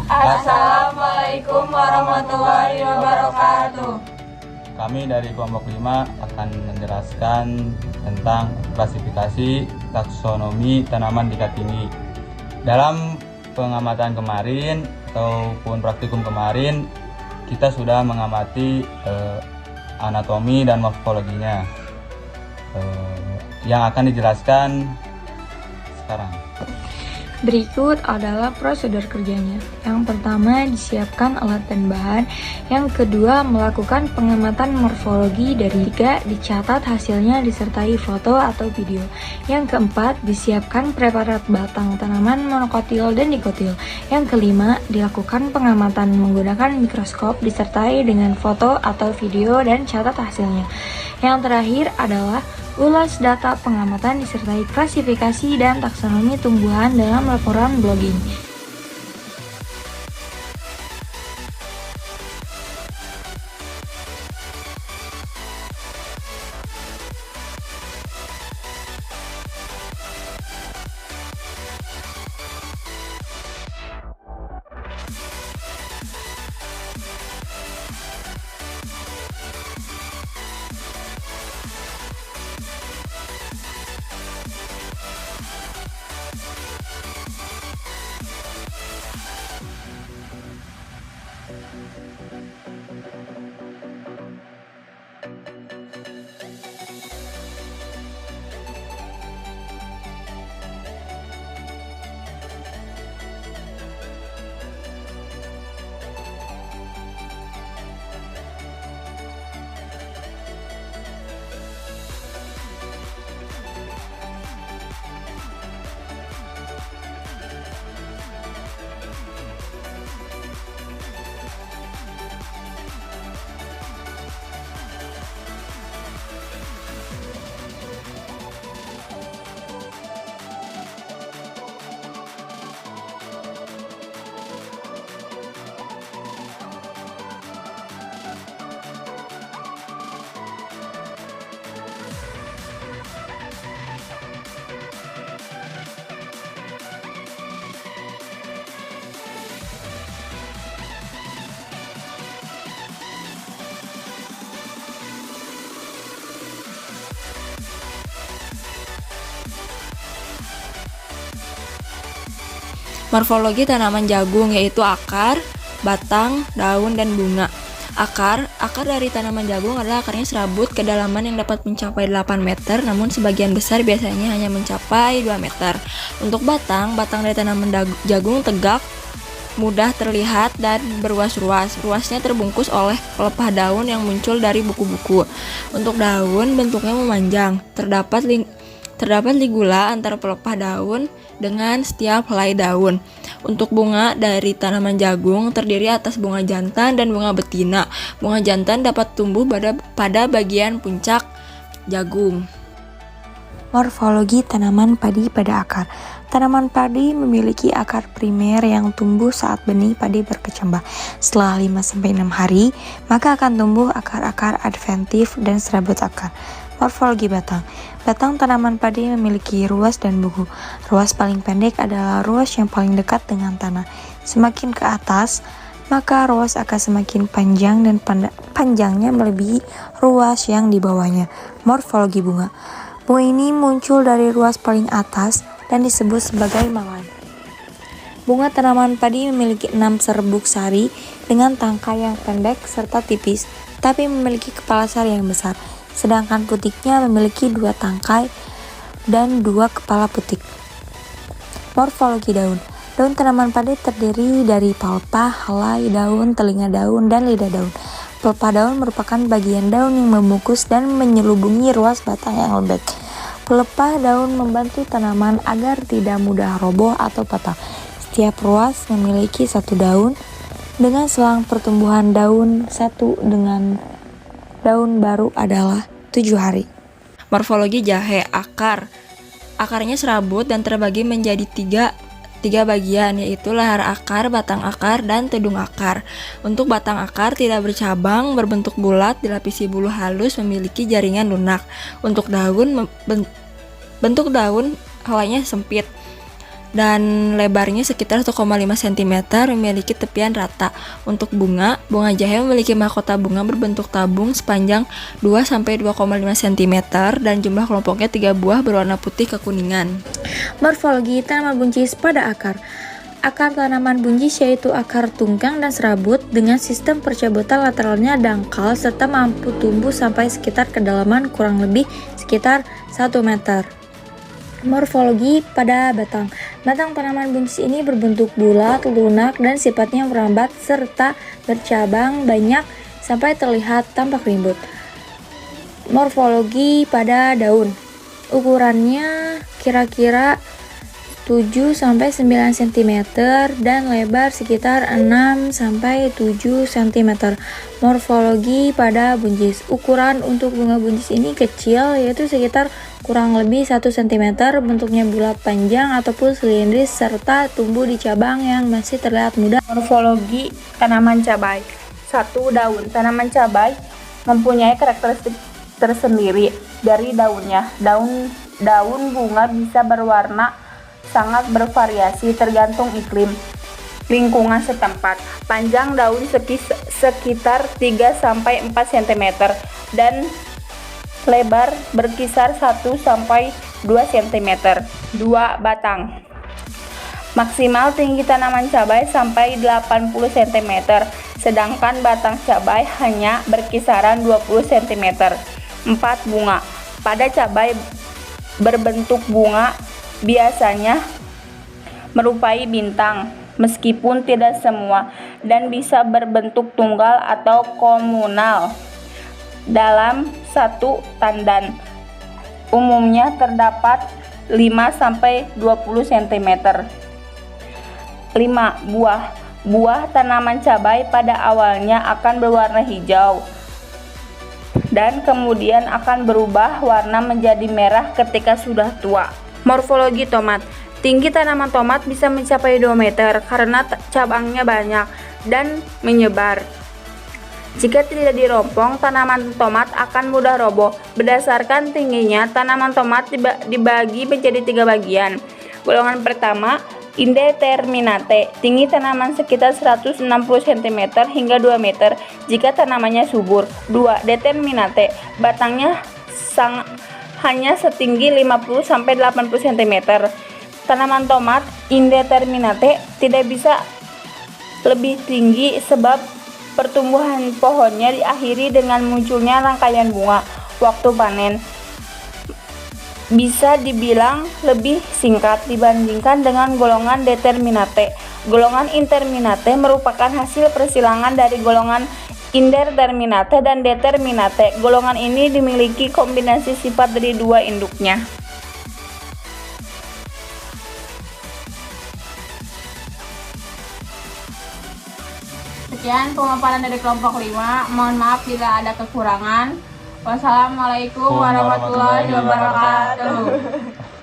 Assalamualaikum warahmatullahi wabarakatuh. Kami dari kelompok 5 akan menjelaskan tentang klasifikasi taksonomi tanaman tingkat tinggi. Dalam pengamatan kemarin ataupun praktikum kemarin, kita sudah mengamati anatomi dan morfologinya yang akan dijelaskan sekarang. Berikut adalah prosedur kerjanya. Yang pertama, disiapkan alat dan bahan. Yang kedua, melakukan pengamatan morfologi. Dari tiga, dicatat hasilnya disertai foto atau video. Yang keempat, disiapkan preparat batang tanaman monokotil dan dikotil. Yang kelima, dilakukan pengamatan menggunakan mikroskop disertai dengan foto atau video dan catat hasilnya. Yang terakhir adalah ulas data pengamatan disertai klasifikasi dan taksonomi tumbuhan dalam laporan blogging. Morfologi tanaman jagung yaitu akar, batang, daun, dan bunga. Akar dari tanaman jagung adalah akarnya serabut kedalaman yang dapat mencapai 8 meter, namun sebagian besar biasanya hanya mencapai 2 meter. Untuk batang dari tanaman jagung tegak, mudah terlihat dan berruas-ruas. Ruasnya terbungkus oleh pelepah daun yang muncul dari buku-buku. Untuk daun, bentuknya memanjang. Terdapat ligula antara pelepah daun dengan setiap helai daun. Untuk bunga dari tanaman jagung terdiri atas bunga jantan dan bunga betina. Bunga jantan dapat tumbuh pada bagian puncak jagung. Morfologi tanaman padi pada akar. Tanaman padi memiliki akar primer yang tumbuh saat benih padi berkecambah. Setelah 5-6 hari, maka akan tumbuh akar-akar adventif dan serabut akar. Morfologi batang. Batang tanaman padi memiliki ruas dan buku. Ruas paling pendek adalah ruas yang paling dekat dengan tanah. Semakin ke atas, maka ruas akan semakin panjang dan panjangnya melebihi ruas yang di bawahnya. Morfologi bunga. Bunga ini muncul dari ruas paling atas dan disebut sebagai mawar. Bunga tanaman padi memiliki 6 serbuk sari dengan tangkai yang pendek serta tipis, tapi memiliki kepala sari yang besar. Sedangkan putiknya memiliki 2 tangkai dan 2 kepala putik. Morfologi daun. Daun tanaman padi terdiri dari palpa, helai daun, telinga daun, dan lidah daun. Pelepah daun merupakan bagian daun yang membungkus dan menyelubungi ruas batang yang lembek. Pelepah daun membantu tanaman agar tidak mudah roboh atau patah. Setiap ruas memiliki 1 daun dengan selang pertumbuhan daun 1 dengan daun baru adalah 7 hari. Morfologi jahe. Akarnya serabut dan terbagi menjadi tiga bagian, yaitu lahar akar, batang akar, dan tudung akar. Untuk batang akar tidak bercabang, berbentuk bulat, dilapisi bulu halus, memiliki jaringan lunak. Untuk daun, bentuk daun helainya sempit. dan lebarnya sekitar 1,5 cm, memiliki tepian rata. Untuk bunga jahe memiliki mahkota bunga berbentuk tabung sepanjang 2-2,5 cm dan jumlah kelompoknya 3 buah berwarna putih kekuningan. Morfologi tanaman buncis pada akar. Akar tanaman buncis yaitu akar tunggang dan serabut dengan sistem percabutan lateralnya dangkal serta mampu tumbuh sampai sekitar kedalaman kurang lebih sekitar 1 meter. Morfologi pada batang. Batang tanaman buncis ini berbentuk bulat, lunak, dan sifatnya merambat serta bercabang banyak sampai terlihat tampak rimbun. Morfologi pada daun. Ukurannya kira-kira 7-9 cm dan lebar sekitar 6-7 cm. Morfologi pada buncis. Ukuran untuk bunga buncis ini kecil, yaitu sekitar kurang lebih 1 cm, bentuknya bulat panjang ataupun silindris serta tumbuh di cabang yang masih terlihat muda. Morfologi tanaman cabai. 1. Daun. Tanaman cabai mempunyai karakteristik tersendiri dari daunnya. Daun bunga bisa berwarna sangat bervariasi tergantung iklim lingkungan setempat. Panjang daun sekitar 3-4 cm dan lebar berkisar 1-2 cm. 2. Batang. Maksimal tinggi tanaman cabai sampai 80 cm, sedangkan batang cabai hanya berkisaran 20 cm. 4. Bunga. Pada cabai berbentuk bunga biasanya merupai bintang, meskipun tidak semua, dan bisa berbentuk tunggal atau komunal dalam satu tandan. Umumnya terdapat 5-20 cm. 5. Buah. Buah tanaman cabai pada awalnya akan berwarna hijau dan kemudian akan berubah warna menjadi merah ketika sudah tua. Morfologi tomat. Tinggi tanaman tomat bisa mencapai 2 meter karena cabangnya banyak dan menyebar. Jika tidak dirompong, tanaman tomat akan mudah roboh. Berdasarkan tingginya, tanaman tomat dibagi menjadi 3 bagian. Golongan pertama, indeterminate. Tinggi tanaman sekitar 160 cm hingga 2 meter jika tanamannya subur. 2. Determinate. Batangnya hanya setinggi 50-80 cm. Tanaman tomat indeterminate tidak bisa lebih tinggi sebab pertumbuhan pohonnya diakhiri dengan munculnya rangkaian bunga. Waktu panen bisa dibilang lebih singkat dibandingkan dengan golongan determinate. Golongan interminate merupakan hasil persilangan dari golongan indeterminate dan determinate. Golongan ini dimiliki kombinasi sifat dari dua induknya. Sekian pemaparan dari kelompok 5. Mohon maaf bila ada kekurangan. Wassalamualaikum warahmatullahi wabarakatuh.